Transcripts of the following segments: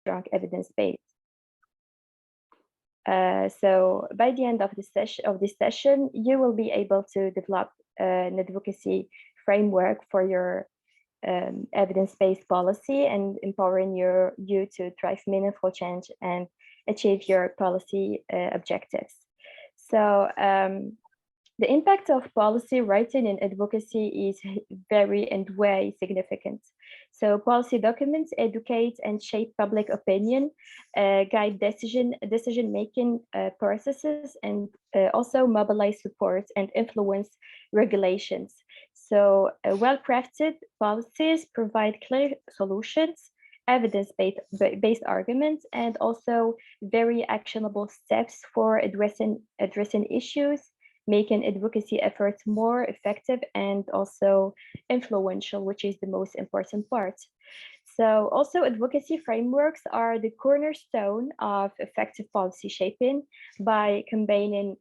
strong evidence base. So by the end of this session, you will be able to develop an advocacy framework for your evidence-based policy and empowering you to drive meaningful change and achieve your policy objectives. So the impact of policy writing in advocacy is very and way significant. So policy documents educate and shape public opinion, guide decision-making processes, and also mobilize support and influence regulations. So well-crafted policies provide clear solutions, evidence-based arguments, and also very actionable steps for addressing issues, making advocacy efforts more effective and also influential, which is the most important part. So also advocacy frameworks are the cornerstone of effective policy shaping by combining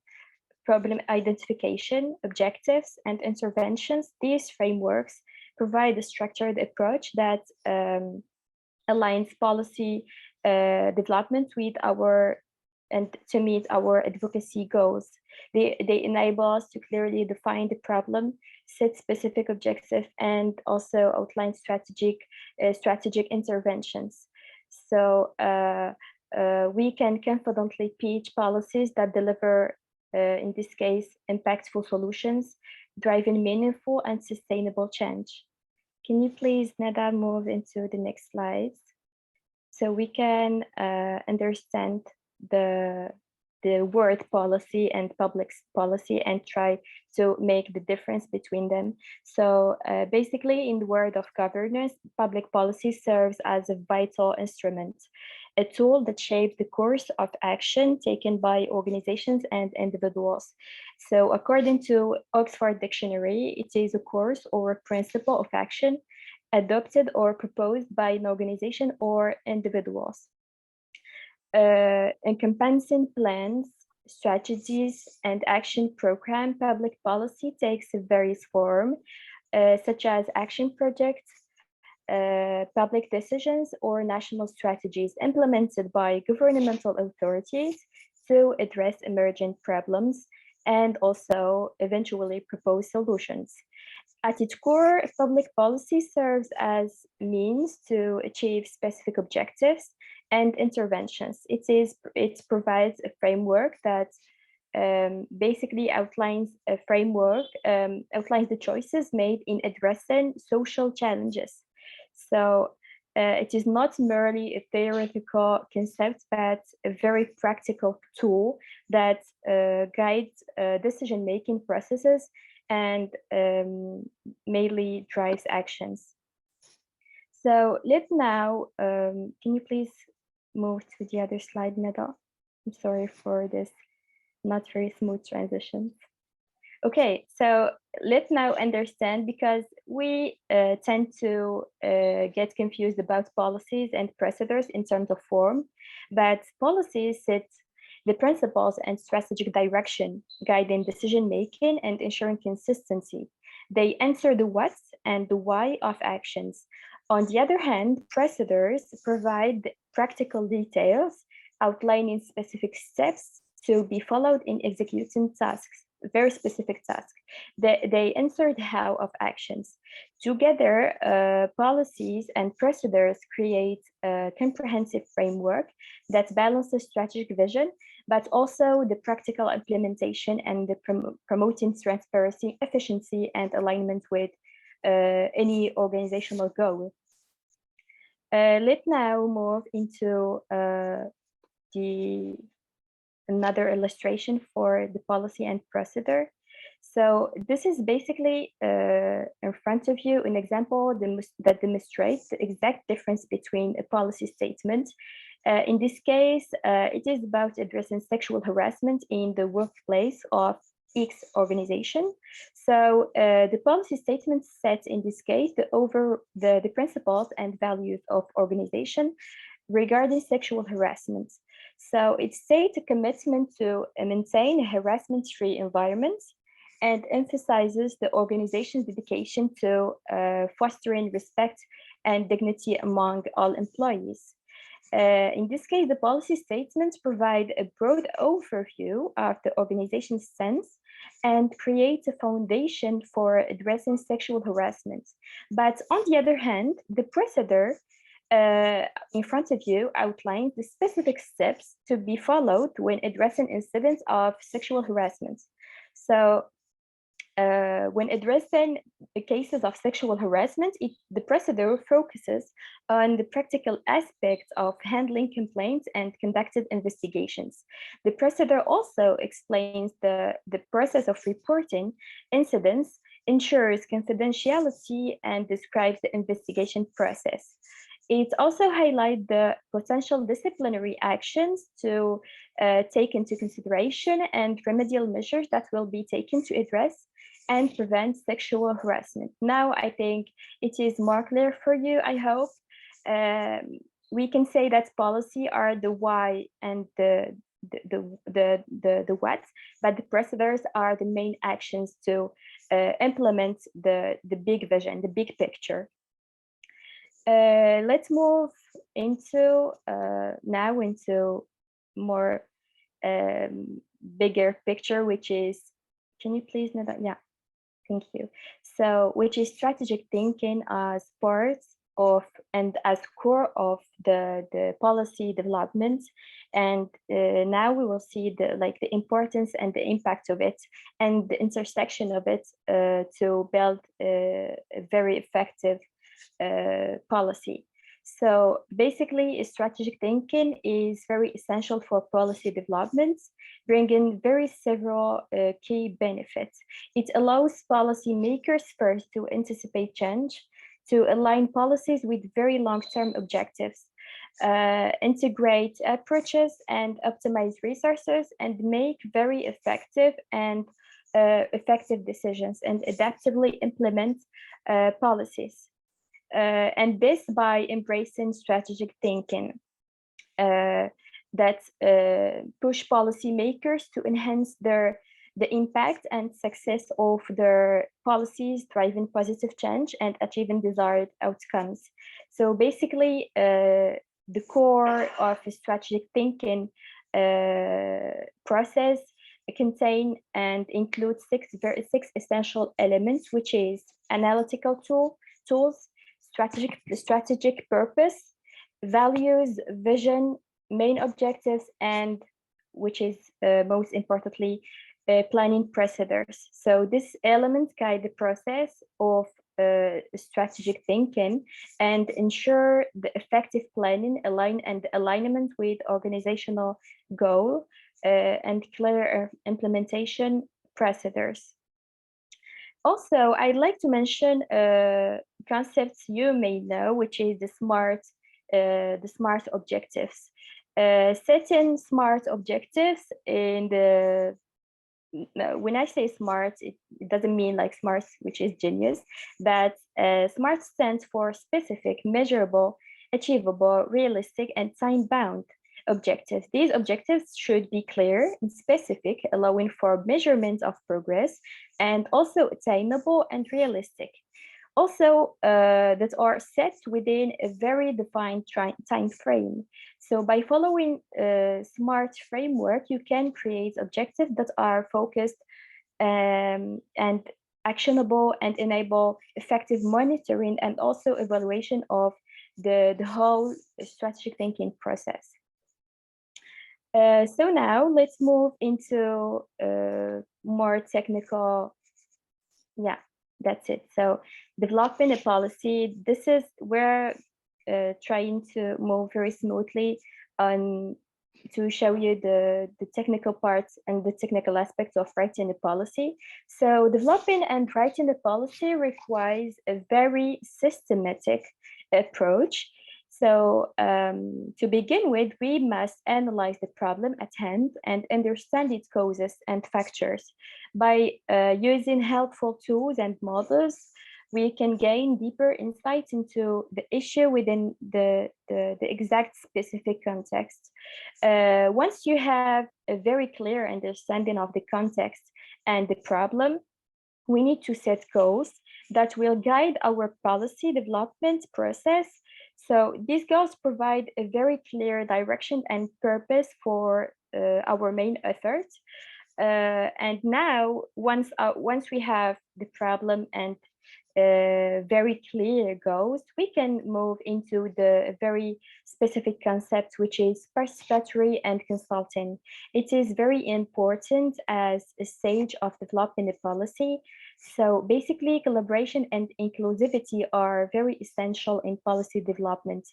problem identification, objectives, and interventions. These frameworks provide a structured approach that aligns policy development with to meet our advocacy goals. They enable us to clearly define the problem, set specific objectives, and also outline strategic interventions. So we can confidently pitch policies that deliver, in this case, impactful solutions, driving meaningful and sustainable change. Can you please, Nada, move into the next slides so we can understand the word policy and public policy and try to make the difference between them. So basically, in the world of governance, public policy serves as a vital instrument, a tool that shapes the course of action taken by organizations and individuals. So according to Oxford Dictionary, it is a course or a principle of action adopted or proposed by an organization or individuals. Encompassing plans, strategies, and action program, public policy takes various forms, such as action projects, public decisions, or national strategies implemented by governmental authorities to address emergent problems and also eventually propose solutions. At its core, public policy serves as means to achieve specific objectives and interventions. It provides a framework that basically outlines the choices made in addressing social challenges. So it is not merely a theoretical concept, but a very practical tool that guides decision-making processes and mainly drives actions. So let's now, can you please move to the other slide, Neda? I'm sorry for this not very smooth transition. Okay, so let's now understand, because we tend to get confused about policies and procedures in terms of form, but policies set the principles and strategic direction, guiding decision-making and ensuring consistency. They answer the what and the why of actions. On the other hand, procedures provide practical details, outlining specific steps to be followed in executing tasks, very specific tasks. They answer the how of actions. Together, policies and procedures create a comprehensive framework that balances strategic vision, but also the practical implementation and the promoting transparency, efficiency, and alignment with any organizational goal. Let's now move into another illustration for the policy and procedure. So this is basically in front of you an example that demonstrates the exact difference between a policy statement. In this case, it is about addressing sexual harassment in the workplace of X organization. So the policy statement sets, in this case, the principles and values of organization regarding sexual harassment. So it states a commitment to maintain a harassment-free environment and emphasizes the organization's dedication to fostering respect and dignity among all employees. In this case, the policy statements provide a broad overview of the organization's stance and create a foundation for addressing sexual harassment. But on the other hand, the procedure in front of you outlines the specific steps to be followed when addressing incidents of sexual harassment. So when addressing the cases of sexual harassment, the procedure focuses on the practical aspects of handling complaints and conducted investigations. The procedure also explains the process of reporting incidents, ensures confidentiality, and describes the investigation process. It also highlights the potential disciplinary actions to take into consideration and remedial measures that will be taken to address and prevent sexual harassment. Now, I think it is more clear for you, I hope. We can say that policy are the why and the what, but the procedures are the main actions to implement the big vision, the big picture. Let's move into now into more bigger picture, which is, can you please know that? Yeah, thank you. So, which is strategic thinking as part of and as core of the policy development. And now we will see the importance and the impact of it and the intersection of it to build a very effective policy. So basically, strategic thinking is very essential for policy development, bringing several key benefits. It allows policymakers first to anticipate change, to align policies with very long-term objectives, integrate approaches and optimize resources, and make very effective decisions and adaptively implement policies. And this by embracing strategic thinking that push policymakers to enhance the impact and success of their policies, driving positive change and achieving desired outcomes. So basically, the core of a strategic thinking process contain and include six essential elements, which is analytical tools, strategic purpose, values, vision, main objectives, and which is most importantly, planning procedures. So these elements guide the process of strategic thinking and ensure the effective planning, alignment with organizational goal and clear implementation procedures. Also, I'd like to mention concepts you may know, which is the SMART objectives. Setting SMART objectives when I say SMART, it doesn't mean like SMART, which is genius, but SMART stands for specific, measurable, achievable, realistic, and time-bound objectives. These objectives should be clear and specific, allowing for measurement of progress, and also attainable and realistic. Also, that are set within a very defined time frame. So by following a SMART framework, you can create objectives that are focused and actionable and enable effective monitoring and also evaluation of the whole strategic thinking process. So now let's move into more technical, yeah, that's it. So developing a policy, this is where trying to move very smoothly on to show you the technical parts and the technical aspects of writing a policy. So developing and writing a policy requires a very systematic approach. So to begin with, we must analyze the problem at hand and understand its causes and factors. By using helpful tools and models, we can gain deeper insights into the issue within the exact specific context. Once you have a very clear understanding of the context and the problem, we need to set goals that will guide our policy development process. So these goals provide a very clear direction and purpose for our main efforts. And now, once we have the problem and very clear goals, we can move into the very specific concept, which is participatory and consulting. It is very important as a stage of developing a policy. So basically, collaboration and inclusivity are very essential in policy development.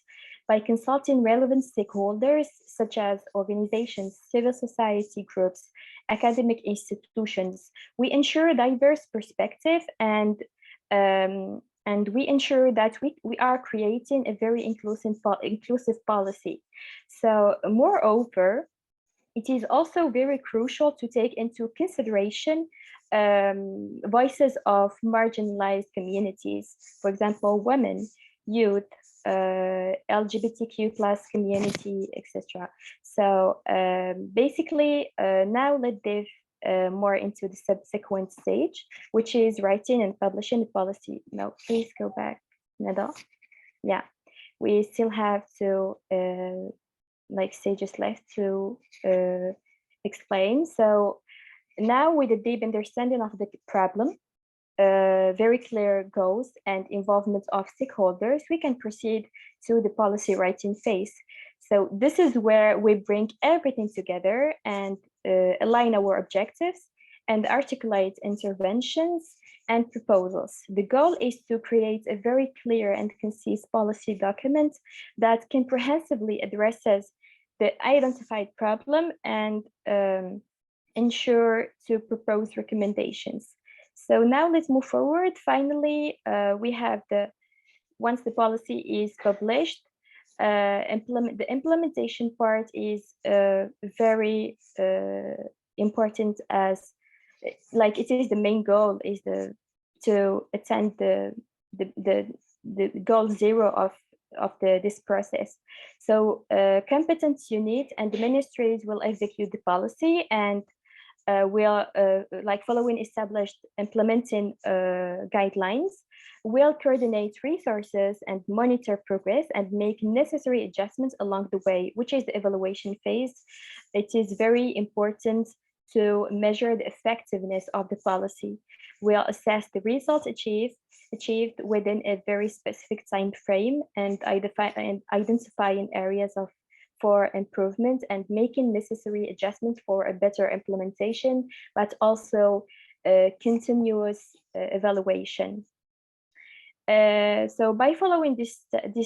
By consulting relevant stakeholders, such as organizations, civil society groups, academic institutions, we ensure diverse perspective and we ensure that we are creating a very inclusive policy. So moreover, it is also very crucial to take into consideration voices of marginalized communities, for example, women, youth, LGBTQ plus community, etc. So basically, now let's dive more into the subsequent stage, which is writing and publishing the policy. Now, please go back, Nada. Yeah, we still have to like stages left to explain. So now with a deep understanding of the problem, very clear goals and involvement of stakeholders, we can proceed to the policy writing phase. So this is where we bring everything together and align our objectives and articulate interventions and proposals. The goal is to create a very clear and concise policy document that comprehensively addresses the identified problem and ensure to propose recommendations. So now let's move forward. Finally, we have once the policy is published, the implementation part is very important, as like it is the main goal is to attend the goal zero of this process. So competent unit and the ministries will execute the policy and will like following established implementing guidelines, will coordinate resources and monitor progress and make necessary adjustments along the way, which is the evaluation phase. It is very important to measure the effectiveness of the policy. We'll assess the results achieved within a very specific time frame and identifying areas for improvement and making necessary adjustments for a better implementation, but also continuous evaluation. So by following these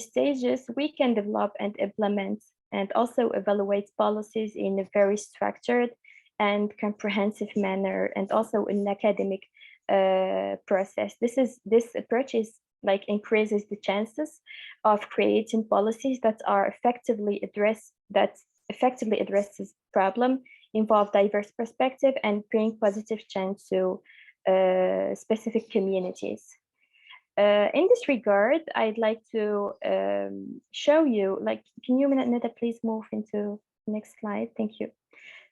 stages, we can develop and implement and also evaluate policies in a very structured and comprehensive manner, and also in academic process. This approach is like increases the chances of creating policies that effectively addresses problem, involve diverse perspective, and bring positive change to specific communities. In this regard, I'd like to show you, like, can you, Neda, please move into next slide? Thank you.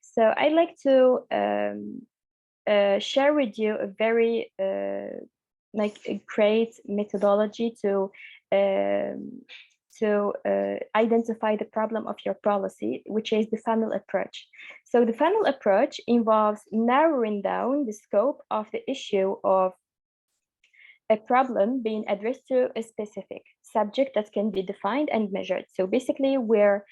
So I'd like to share with you a very like a great methodology to identify the problem of your policy, which is the funnel approach. So the funnel approach involves narrowing down the scope of the issue of a problem being addressed to a specific subject that can be defined and measured. So basically, we're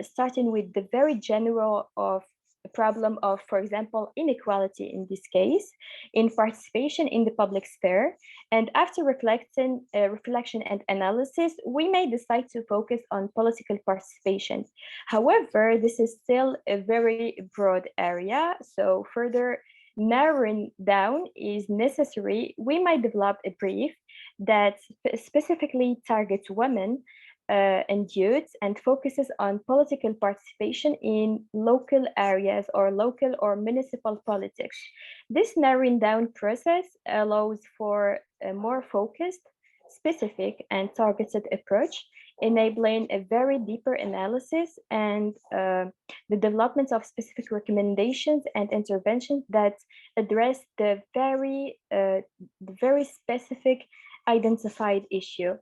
starting with the very general of a problem of, for example, inequality in this case, in participation in the public sphere. And after reflection and analysis, we may decide to focus on political participation. However, this is still a very broad area. So further narrowing down is necessary. We might develop a brief that specifically targets women and youth and focuses on political participation in local areas or local or municipal politics. This narrowing down process allows for a more focused, specific, and targeted approach, enabling a very deeper analysis and the development of specific recommendations and interventions that address the very specific identified issue.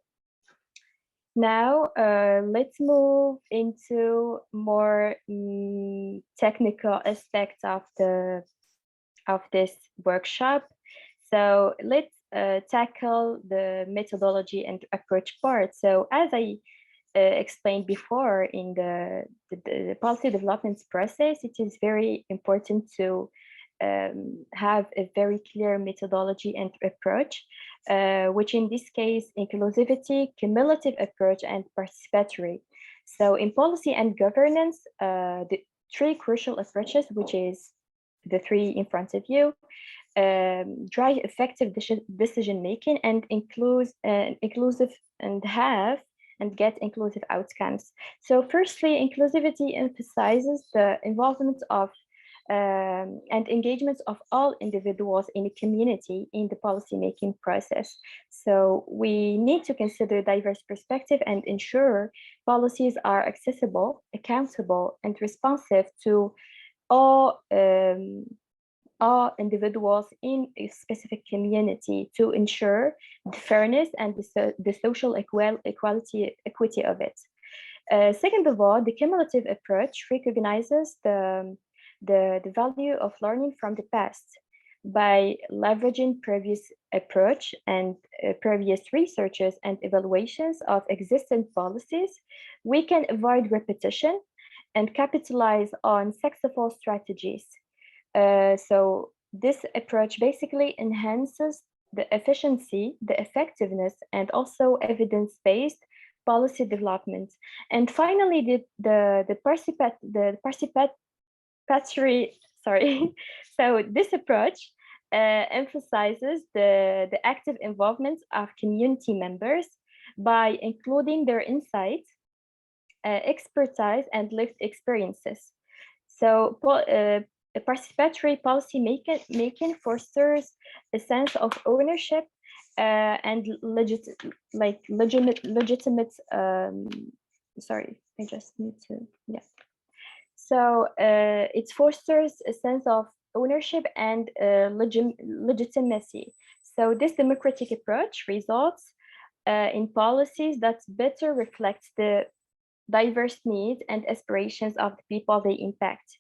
Now, let's move into more technical aspects of this workshop. So let's tackle the methodology and approach part. So as I explained before in the policy development process, it is very important to have a very clear methodology and approach, which in this case, inclusivity, cumulative approach, and participatory. So in policy and governance, the three crucial approaches, which is the three in front of you, drive effective decision making and inclusive and get inclusive outcomes. So firstly, inclusivity emphasizes the involvement of and engagement of all individuals in a community in the policymaking process. So we need to consider diverse perspective and ensure policies are accessible, accountable, and responsive to all all individuals in a specific community to ensure the fairness and the social equity of it. Second of all, the cumulative approach recognizes the value of learning from the past by leveraging previous approach and previous researches and evaluations of existing policies. We can avoid repetition and capitalize on successful strategies. So this approach basically enhances the efficiency, the effectiveness, and also evidence-based policy development. And finally, the participatory, sorry. So this approach emphasizes the active involvement of community members by including their insights, expertise, and lived experiences. So participatory policy making fosters a sense of ownership and legitimate. Sorry, I just need to, yeah. So it fosters a sense of ownership and legitimacy. So this democratic approach results in policies that better reflect the diverse needs and aspirations of the people they impact.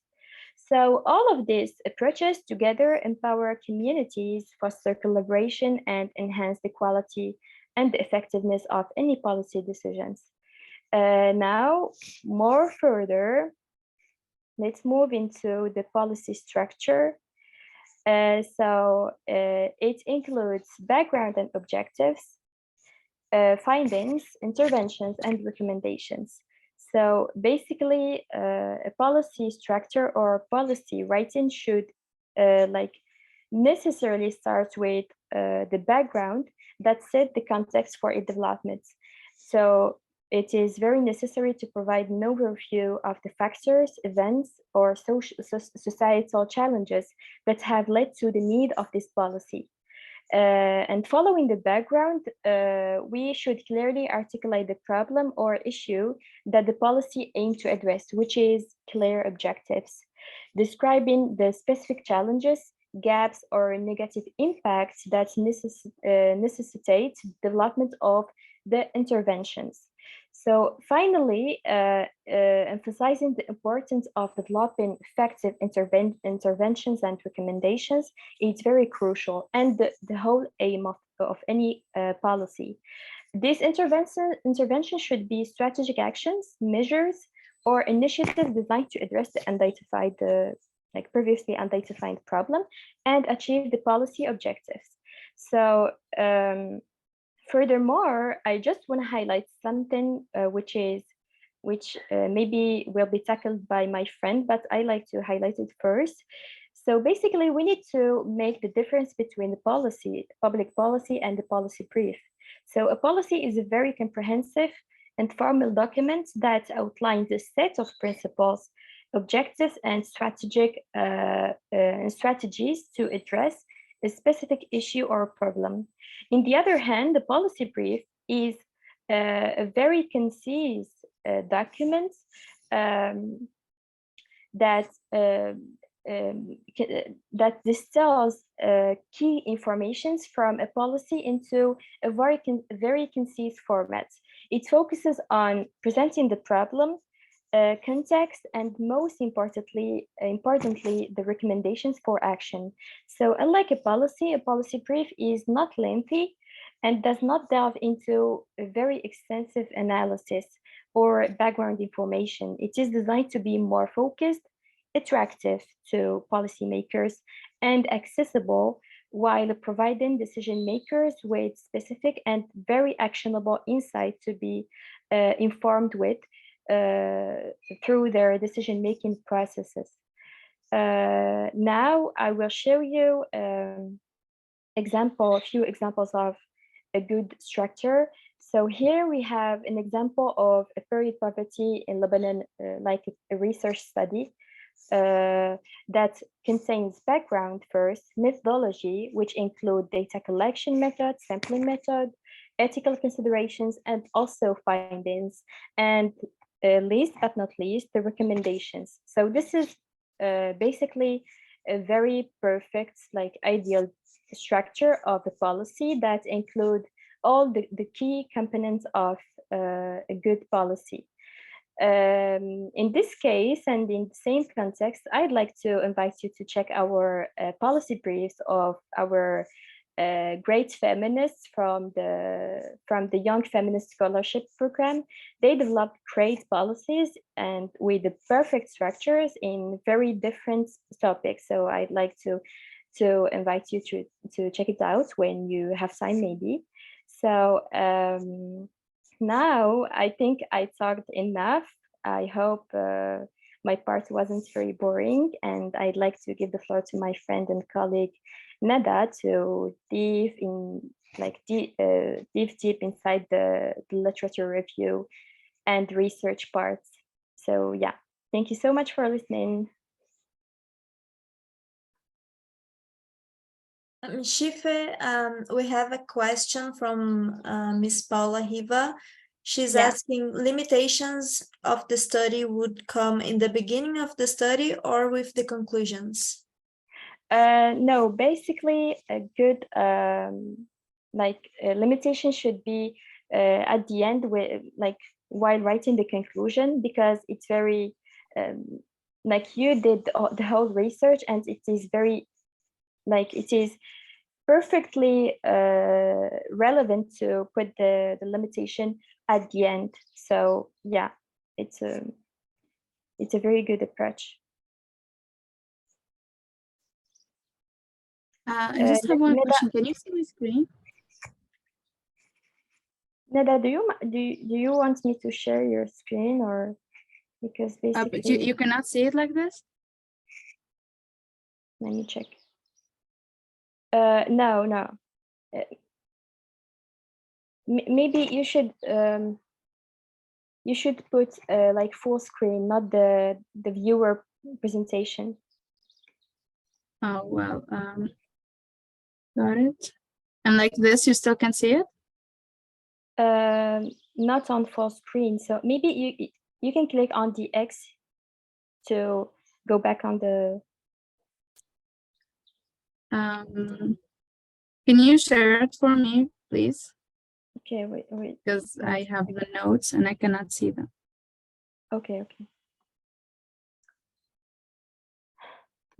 So all of these approaches together empower communities, foster collaboration, and enhance the quality and the effectiveness of any policy decisions. Now, more further, let's move into the policy structure. It includes background and objectives, findings, interventions, and recommendations. So basically, a policy structure or policy writing should necessarily start with the background that set the context for its development. So it is very necessary to provide an overview of the factors, events, or societal challenges that have led to the need of this policy. And following the background, we should clearly articulate the problem or issue that the policy aims to address, which is clear objectives, describing the specific challenges, gaps, or negative impacts that necessitate development of the interventions. So finally, emphasizing the importance of developing effective interventions and recommendations is very crucial and the whole aim of any policy. These intervention should be strategic actions, measures, or initiatives designed to address the identified, previously identified problem and achieve the policy objectives. So furthermore, I just want to highlight something which maybe will be tackled by my friend, but I like to highlight it first. So basically, we need to make the difference between the policy, public policy, and the policy brief. So a policy is a very comprehensive and formal document that outlines a set of principles, objectives, and strategies to address a specific issue or problem. On the other hand, the policy brief is a very concise document that that distills key informations from a policy into a very concise format. It focuses on presenting the problem, context, and most importantly, the recommendations for action. So unlike a policy brief is not lengthy and does not delve into a very extensive analysis or background information. It is designed to be more focused, attractive to policymakers, and accessible while providing decision makers with specific and very actionable insight to be informed with through their decision-making processes. Now I will show you a few examples of a good structure. So here we have an example of a period poverty in Lebanon, like a research study that contains background first, methodology, which include data collection method, sampling method, ethical considerations, and also findings, and least but not least, the recommendations. So this is basically a very perfect, like ideal structure of the policy that include all the key components of a good policy. In this case, and in the same context, I'd like to invite you to check our policy briefs of our great feminists from the Young Feminist Scholarship Program. They developed great policies and with the perfect structures in very different topics. So I'd like to invite you to check it out when you have time, maybe. So now I think I talked enough. I hope my part wasn't very boring, and I'd like to give the floor to my friend and colleague Nada to dive deep inside the literature review and research parts. So yeah, thank you so much for listening. Shife, we have a question from Miss Paula Riva. She's Yeah. asking, limitations of the study would come in the beginning of the study or with the conclusions? No, basically a good limitation should be at the end, with while writing the conclusion, because it's very like you did the whole research, and it is very it is perfectly relevant to put the limitation at the end. So yeah, it's a very good approach. I just have one question. Can you see my screen? Nada, do you want me to share your screen, or because basically but you cannot see it like this? Let me check. No. Maybe you should put like full screen, not the viewer presentation. Oh well, got it. And like this, you still can see it? Not on full screen. So maybe you can click on the X to go back on the. Can you share it for me, please? Okay, wait. Because I have the notes and I cannot see them. Okay.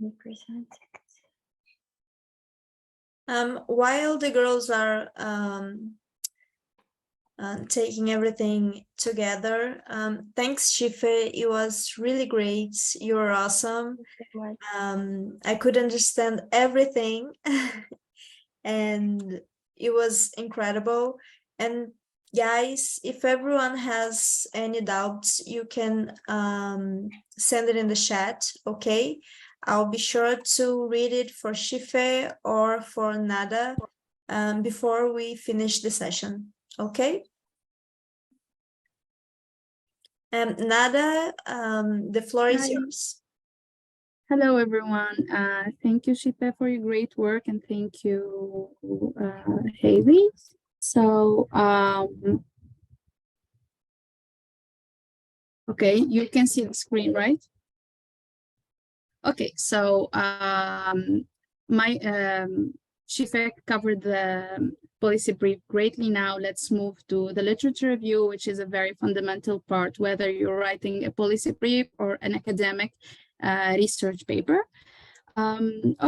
Let me present. While the girls are taking everything together, thanks, Shife. It was really great. You were awesome. I could understand everything and it was incredible. And guys, if everyone has any doubts, you can send it in the chat, okay? I'll be sure to read it for Shife or for Nada before we finish the session, okay? Nada, the floor is yours. Hello, everyone. Thank you, Shipe, for your great work, and thank you, Haley. So, okay, you can see the screen, right? Okay, so my Shife covered the policy brief greatly. Now let's move to the literature review, which is a very fundamental part, whether you're writing a policy brief or an academic research paper.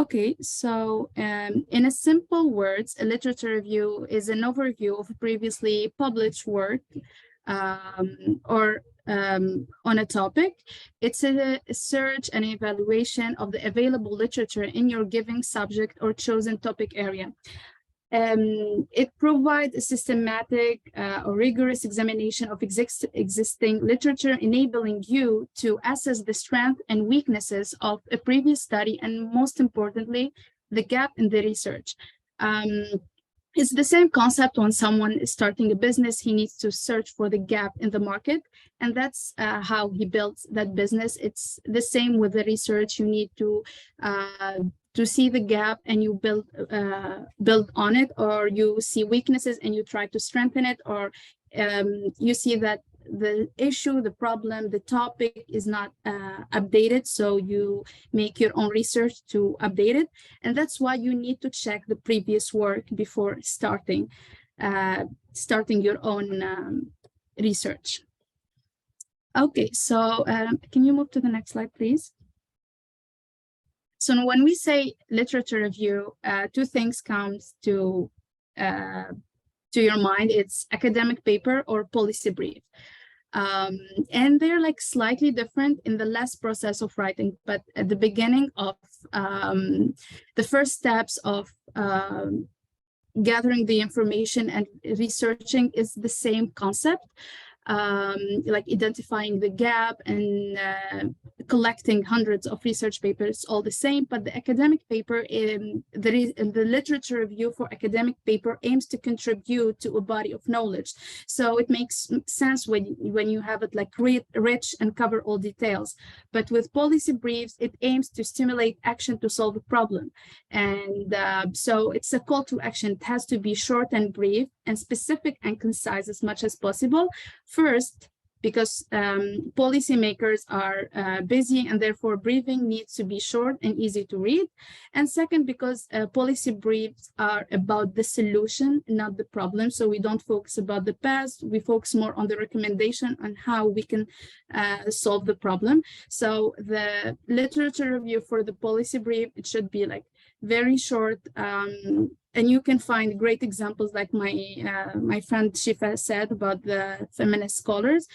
Okay, so in a simple words, a literature review is an overview of previously published work on a topic. It's a search and evaluation of the available literature in your given subject or chosen topic area. It provides a systematic or rigorous examination of existing literature, enabling you to assess the strengths and weaknesses of a previous study, and most importantly, the gap in the research. It's the same concept when someone is starting a business, he needs to search for the gap in the market, and that's how he builds that business. It's the same with the research. You need to see the gap and you build on it, or you see weaknesses and you try to strengthen it, or you see that the issue, the problem, the topic is not updated, so you make your own research to update it. And that's why you need to check the previous work before starting your own research. Okay, so can you move to the next slide, please? So when we say literature review, two things comes to your mind. It's academic paper or policy brief. And they're like slightly different in the last process of writing, but at the beginning of the first steps of gathering the information and researching is the same concept. Like identifying the gap and collecting hundreds of research papers, all the same. But the academic paper, the literature review for academic paper aims to contribute to a body of knowledge. So it makes sense when you have it like rich and cover all details. But with policy briefs, it aims to stimulate action to solve a problem. And so it's a call to action. It has to be short and brief and specific and concise as much as possible. First, because policymakers are busy and therefore briefing needs to be short and easy to read. And second, because policy briefs are about the solution, not the problem. So we don't focus about the past, we focus more on the recommendation on how we can solve the problem. So the literature review for the policy brief, it should be like very short, and you can find great examples like my friend Shifa said about the feminist scholars.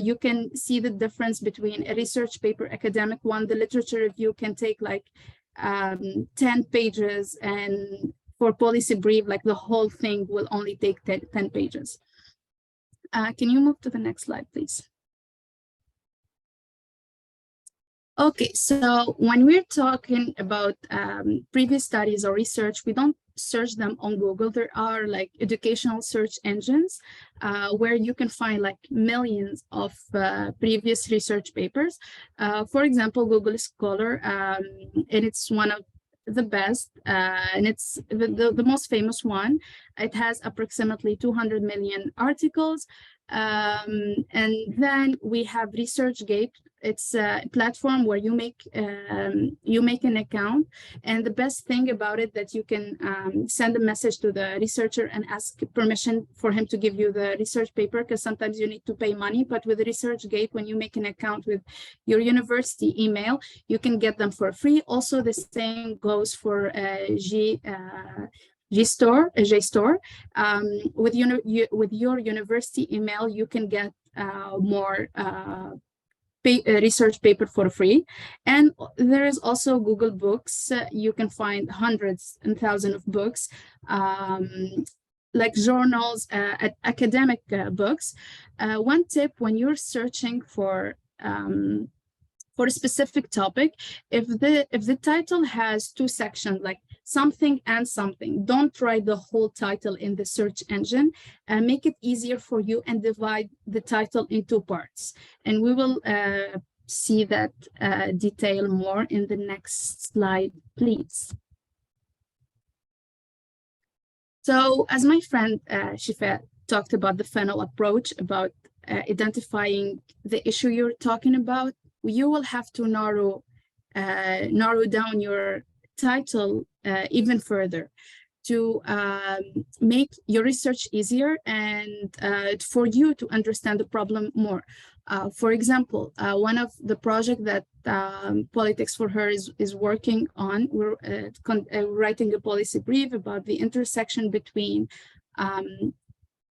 You can see the difference between a research paper, academic one. The literature review can take like 10 pages, and for policy brief, like the whole thing will only take 10 pages. Can you move to the next slide, please? Okay, so when we're talking about previous studies or research, we don't search them on Google. There are like educational search engines where you can find like millions of previous research papers. For example, Google Scholar, and it's one of the best, and it's the most famous one. It has approximately 200 million articles. And then we have ResearchGate. It's a platform where you make an account, and the best thing about it that you can send a message to the researcher and ask permission for him to give you the research paper, because sometimes you need to pay money. But with ResearchGate, when you make an account with your university email, you can get them for free. Also, the same goes for JSTOR. With your university email, you can get more research paper for free. And there is also Google Books. You can find hundreds and thousands of books, like journals, academic books. One tip when you're searching for a specific topic, if the title has two sections, like something and something, don't write the whole title in the search engine, and make it easier for you and divide the title in two parts. And we will see that detail more in the next slide, please. So as my friend Shifa talked about the funnel approach, about identifying the issue you're talking about, you will have to narrow down your title even further. to make your research easier and for you to understand the problem more. For example, one of the projects that Politics for Her is working on, we're writing a policy brief about the intersection between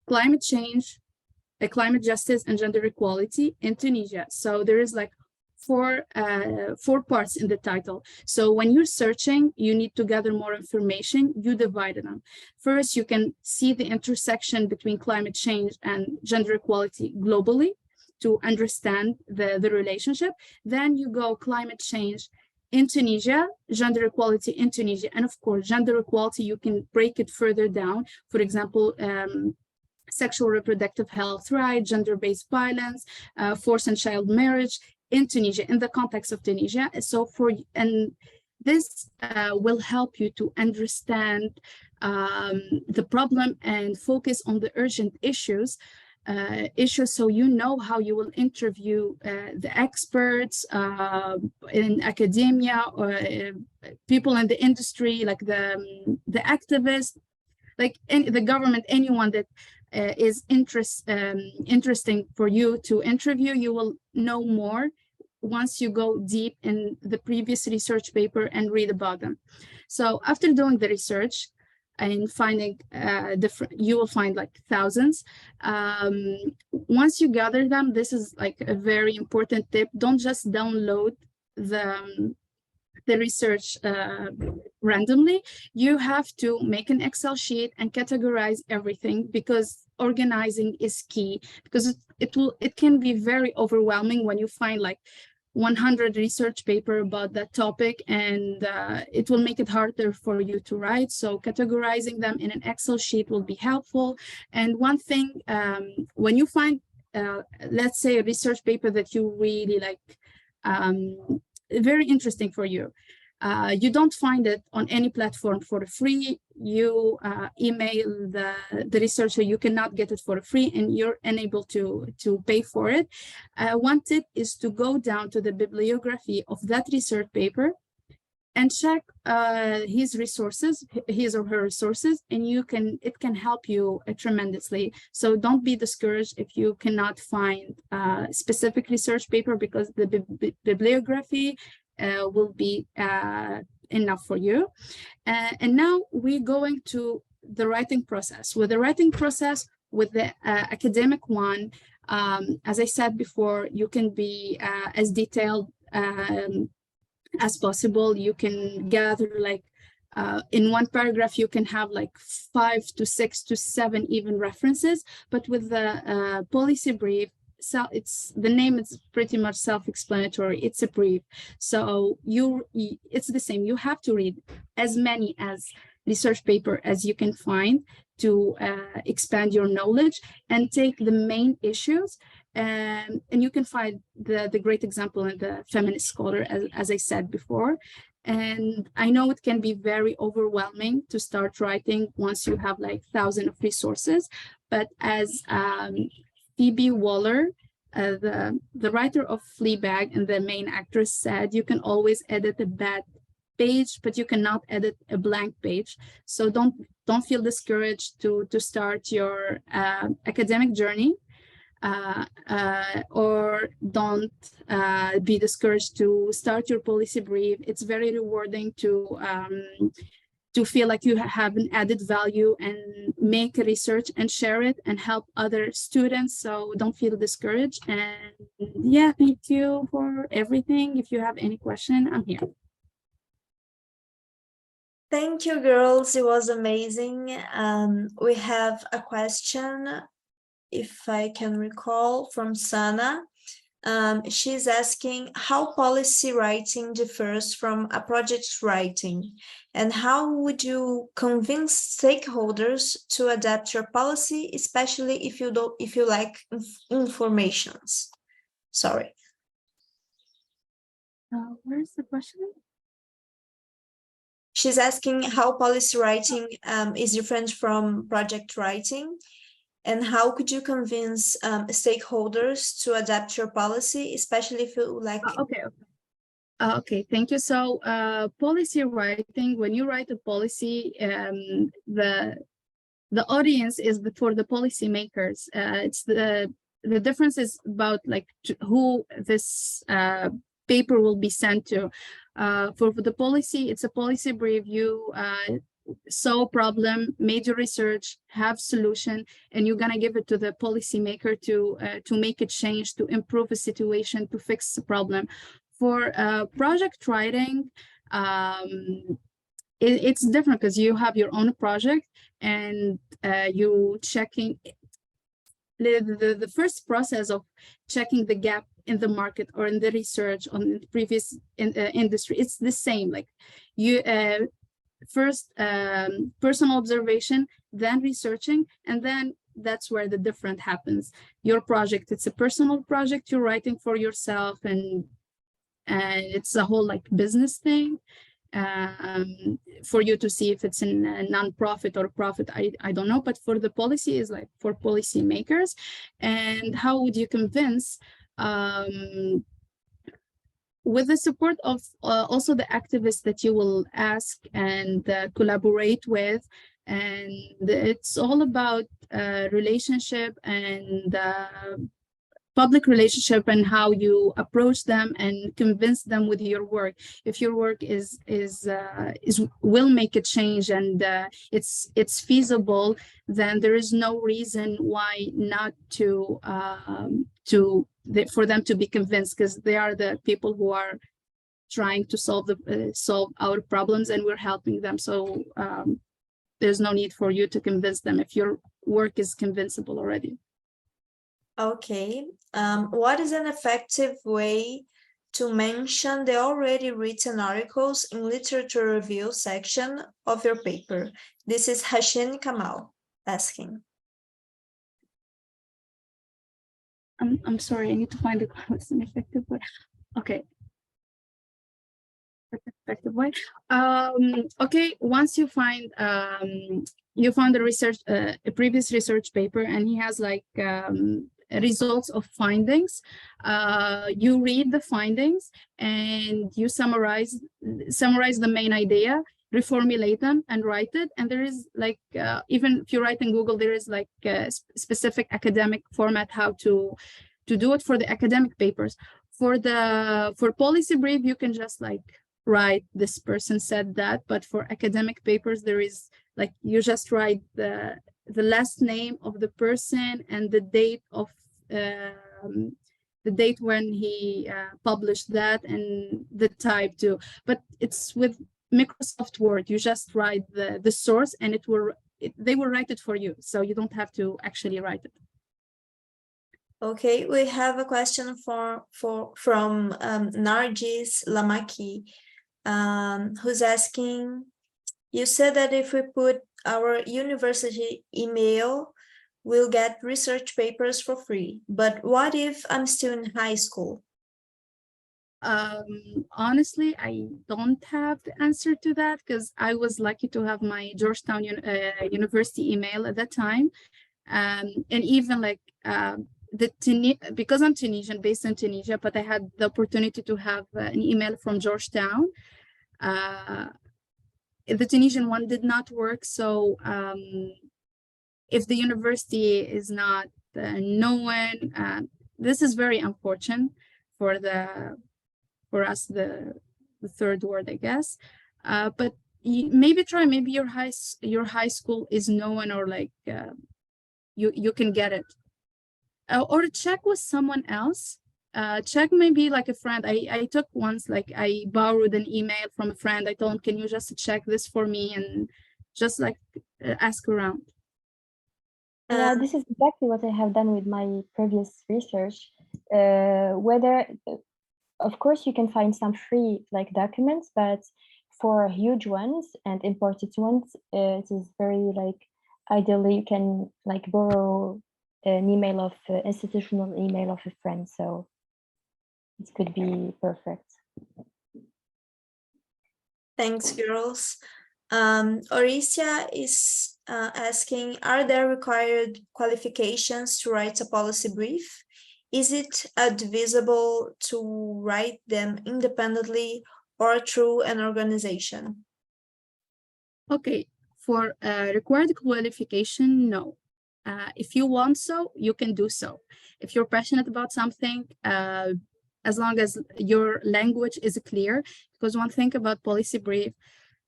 climate change, climate justice, and gender equality in Tunisia. So there is like four parts in the title. So when you're searching, you need to gather more information, you divide them. First, you can see the intersection between climate change and gender equality globally to understand the relationship. Then you go climate change in Tunisia, gender equality in Tunisia, and of course, gender equality, you can break it further down. For example, sexual reproductive health rights, gender-based violence, forced and child marriage in Tunisia, in the context of Tunisia. So this will help you to understand the problem and focus on the urgent issues, so you know how you will interview the experts in academia or people in the industry, like the activists, like the government, anyone that is interesting for you to interview. You will know more once you go deep in the previous research paper and read about them. So after doing the research and finding you will find like thousands. Once you gather them, this is like a very important tip. Don't just download the research randomly. You have to make an Excel sheet and categorize everything, because organizing is key, because it can be very overwhelming when you find like 100 research paper about that topic, and it will make it harder for you to write. So categorizing them in an Excel sheet will be helpful. And one thing, when you find, let's say, a research paper that you really like, very interesting for you, you don't find it on any platform for free. You email the researcher, you cannot get it for free, and you're unable to pay for it. One tip is to go down to the bibliography of that research paper and check his or her resources, and it can help you tremendously. So don't be discouraged if you cannot find a specific research paper, because the bibliography will be enough for you. And now we're going to the writing process. With the writing process, with the academic one, as I said before, you can be as detailed as possible. You can gather like in one paragraph, you can have like 5 to 6 to 7 even references. But with the policy brief, so the name is pretty much self-explanatory. It's a brief, so it's the same. You have to read as many as research paper as you can find to expand your knowledge and take the main issues. And you can find the great example in the Feminist Scholar, as I said before. And I know it can be very overwhelming to start writing once you have like thousands of resources, but as Phoebe Waller, the writer of Fleabag and the main actress, said, you can always edit a bad page, but you cannot edit a blank page. So don't feel discouraged to start your academic journey, or don't be discouraged to start your policy brief. It's very rewarding to feel like you have an added value and make research and share it and help other students. So don't feel discouraged. And yeah, thank you for everything. If you have any question, I'm here. Thank you, girls. It was amazing. We have a question, if I can recall, from Sana. She's asking how policy writing differs from a project writing, and how would you convince stakeholders to adapt your policy, especially if you lack informations. Sorry. Where's the question? She's asking how policy writing is different from project writing, and how could you convince stakeholders to adapt your policy, especially if you lack Okay, thank you. So policy writing, when you write a policy, the audience is for the policymakers. It's the difference is about like who this paper will be sent to. For the policy, it's a policy brief. You saw problem, made your research, have solution, and you're gonna give it to the policymaker to make a change, to improve a situation, to fix the problem. For project writing, it's different because you have your own project and you checking the first process of checking the gap in the market or in the research on the previous industry. It's the same, like you first personal observation, then researching, and then that's where the difference happens. Your project, it's a personal project you're writing for yourself, and it's a whole like business thing. For you to see if it's in a non-profit or profit, I don't know, but for the policy is like for policymakers. And how would you convince with the support of also the activists that you will ask and collaborate with, and it's all about relationship and public relationship and how you approach them and convince them with your work. If your work is will make a change and it's feasible, then there is no reason why not to for them to be convinced, because they are the people who are trying to solve our problems, and we're helping them. So there's no need for you to convince them if your work is convincible already. Okay. What is an effective way to mention the already written articles in literature review section of your paper? This is Hashin Kamal asking. I'm sorry, I need to find what's an effective way. Okay. Effective way. Okay, once you find you found a research a previous research paper, and he has like results of findings, you read the findings and you summarize the main idea, reformulate them and write it. And there is like even if you write in Google, there is like a specific academic format how to do it for the academic papers. For policy brief, you can just like write this person said that, but for academic papers there is like you just write the last name of the person and the date of the date when he published that, and the type too. But it's with Microsoft Word, you just write the source and they will write it for you, so you don't have to actually write it. Okay, we have a question from Nargis Lamaki, who's asking, you said that if we put our university email, we'll get research papers for free. But what if I'm still in high school? Honestly, I don't have the answer to that, because I was lucky to have my Georgetown University email at that time. And even like because I'm Tunisian, based in Tunisia, but I had the opportunity to have an email from Georgetown. The Tunisian one did not work. So if the university is not known, this is very unfortunate for us, the third world, I guess. But maybe your high school is known, or like you can get it, or check with someone else. Check maybe like a friend. I took once, like I borrowed an email from a friend. I told him, can you just check this for me, and just like ask around. Yeah, this is exactly what I have done with my previous research. Whether, of course, you can find some free like documents, but for huge ones and important ones, it is very like ideally you can like borrow an email of institutional email of a friend. So it could be perfect. Thanks, girls. Oricia is asking, are there required qualifications to write a policy brief? Is it advisable to write them independently or through an organization? Okay, for required qualification, no. If you want so, you can do so. If you're passionate about something, as long as your language is clear, because one thing about policy brief,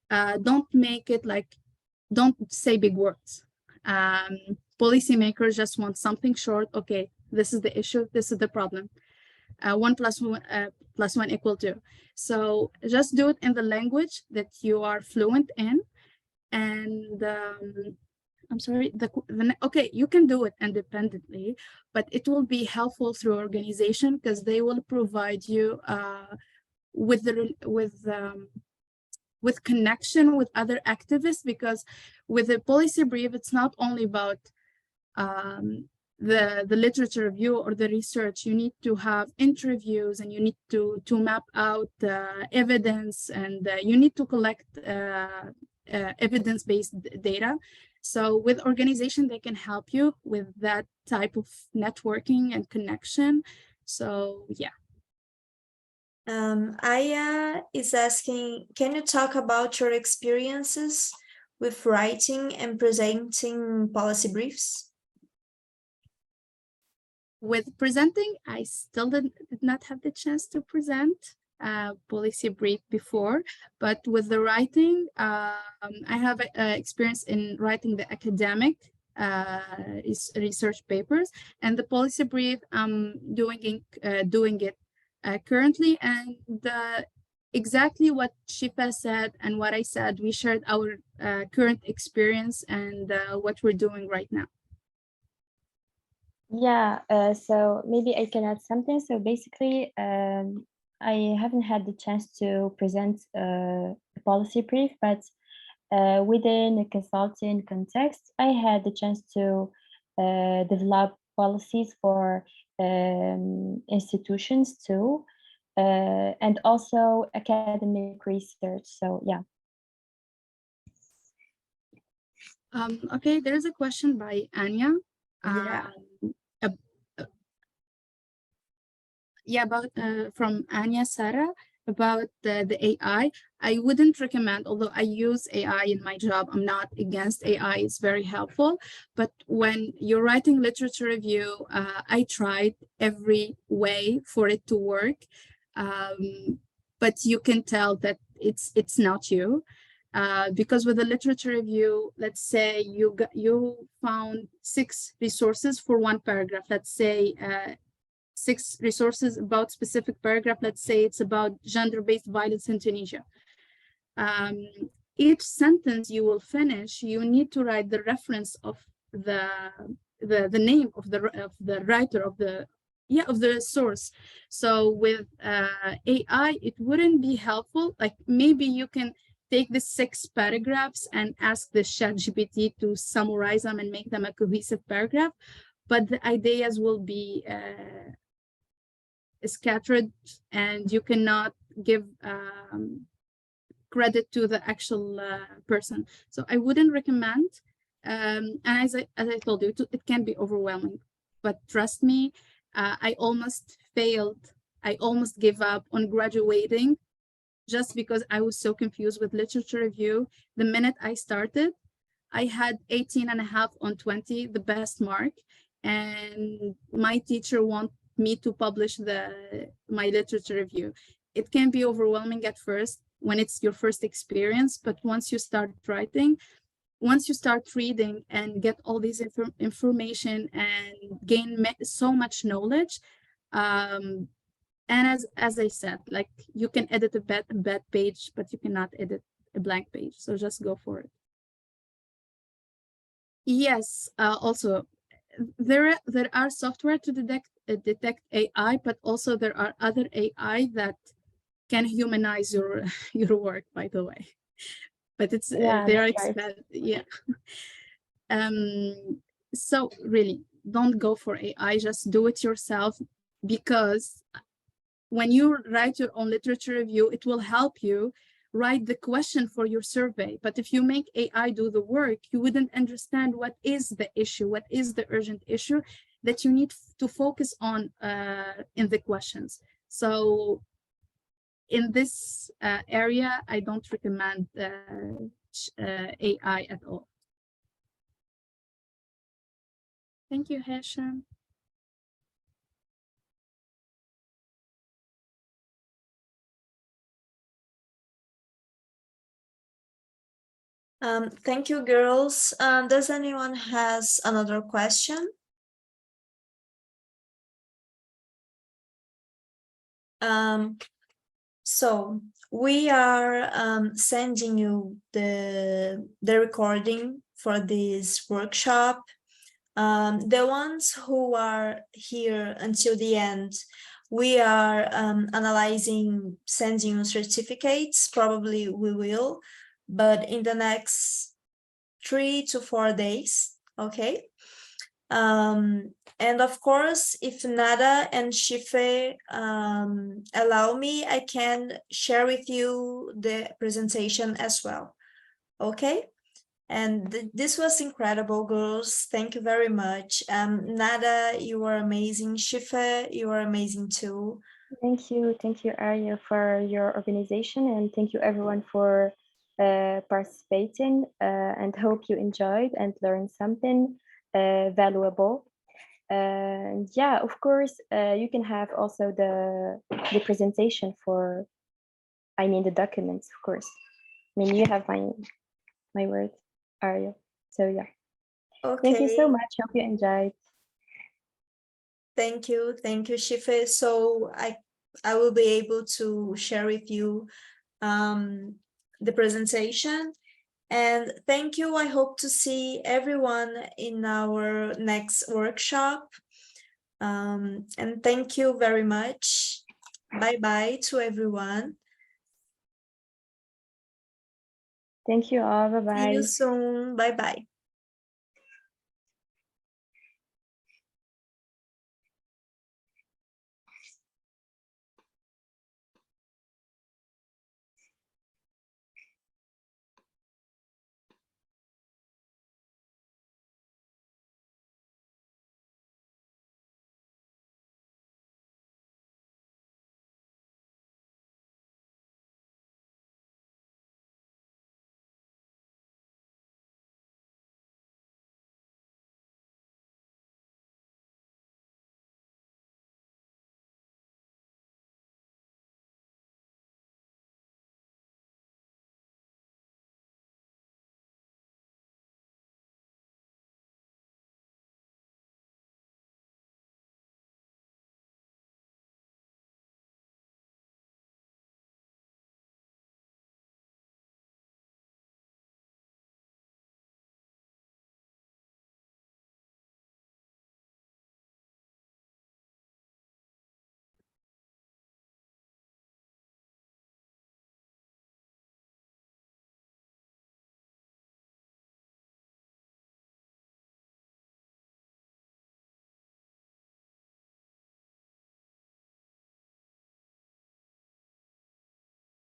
don't make it like, don't say big words. Policymakers just want something short. Okay, this is the issue, this is the problem. 1 plus 1 equal 2. So just do it in the language that you are fluent in. And I'm sorry, okay, you can do it independently, but it will be helpful through organization because they will provide you with connection with other activists, because with the policy brief, it's not only about the literature review or the research. You need to have interviews, and you need to map out evidence, and you need to collect evidence-based data. So with organization, they can help you with that type of networking and connection. So yeah. Aya is asking, can you talk about your experiences with writing and presenting policy briefs? With presenting, I still did not have the chance to present policy brief before, but with the writing, I have experience in writing the academic research papers, and the policy brief I'm doing it currently. And exactly what Shifa said and what I said, we shared our current experience and what we're doing right now. Yeah, so maybe I can add something. So basically, I haven't had the chance to present a policy brief, but within a consulting context, I had the chance to develop policies for institutions too, and also academic research. So yeah. Okay, there's a question by Anya. Yeah. Yeah, about from Anya Sarah about the AI. I wouldn't recommend, although I use AI in my job, I'm not against AI, it's very helpful. But when you're writing literature review, I tried every way for it to work. But you can tell that it's not you. Because with a literature review, let's say you found 6 resources for 1 paragraph. Let's say 6 resources about specific paragraph. Let's say it's about gender-based violence in Tunisia. Each sentence you will finish, you need to write the reference of the name of the writer of the source. So with AI, it wouldn't be helpful. Like maybe you can take the 6 paragraphs and ask the ChatGPT to summarize them and make them a cohesive paragraph, but the ideas will be scattered, and you cannot give credit to the actual person. So I wouldn't recommend. And as I told you, it can be overwhelming. But trust me, I almost failed. I almost gave up on graduating just because I was so confused with literature review. The minute I started, I had 18.5 on 20, the best mark. And my teacher wanted me to publish my literature review. It can be overwhelming at first when it's your first experience, but once you start writing, once you start reading and get all these information and gain so much knowledge, and as I said, like you can edit a bad page, but you cannot edit a blank page. So just go for it. Yes, also there are software to detect AI, but also there are other AI that can humanize your work, by the way. But it's they are expensive. Yeah. So really, don't go for AI. Just do it yourself, because when you write your own literature review, it will help you write the question for your survey. But if you make AI do the work, you wouldn't understand what is the issue, what is the urgent issue. that you need to focus on in the questions. So in this area, I don't recommend AI at all. Thank you, Hesham. Thank you, girls. Does anyone has another question? So we are sending you the recording for this workshop. The ones who are here until the end, we are analyzing sending you certificates. Probably we will, but in the next 3 to 4 days, okay? And of course, if Nada and Shife allow me, I can share with you the presentation as well, okay? And this was incredible, girls. Thank you very much. Nada, you are amazing. Shife, you are amazing too. Thank you, Arya, for your organization, and thank you everyone for participating, and hope you enjoyed and learned something valuable. Yeah, of course, you can have also the presentation for, I mean, the documents, of course. I mean, you have my word, Arya. So yeah. Okay. Thank you so much. Hope you enjoyed. Thank you, Shife. So I will be able to share with you the presentation. And thank you. I hope to see everyone in our next workshop. And thank you very much. Bye-bye to everyone. Thank you all. Bye-bye. See you soon. Bye-bye.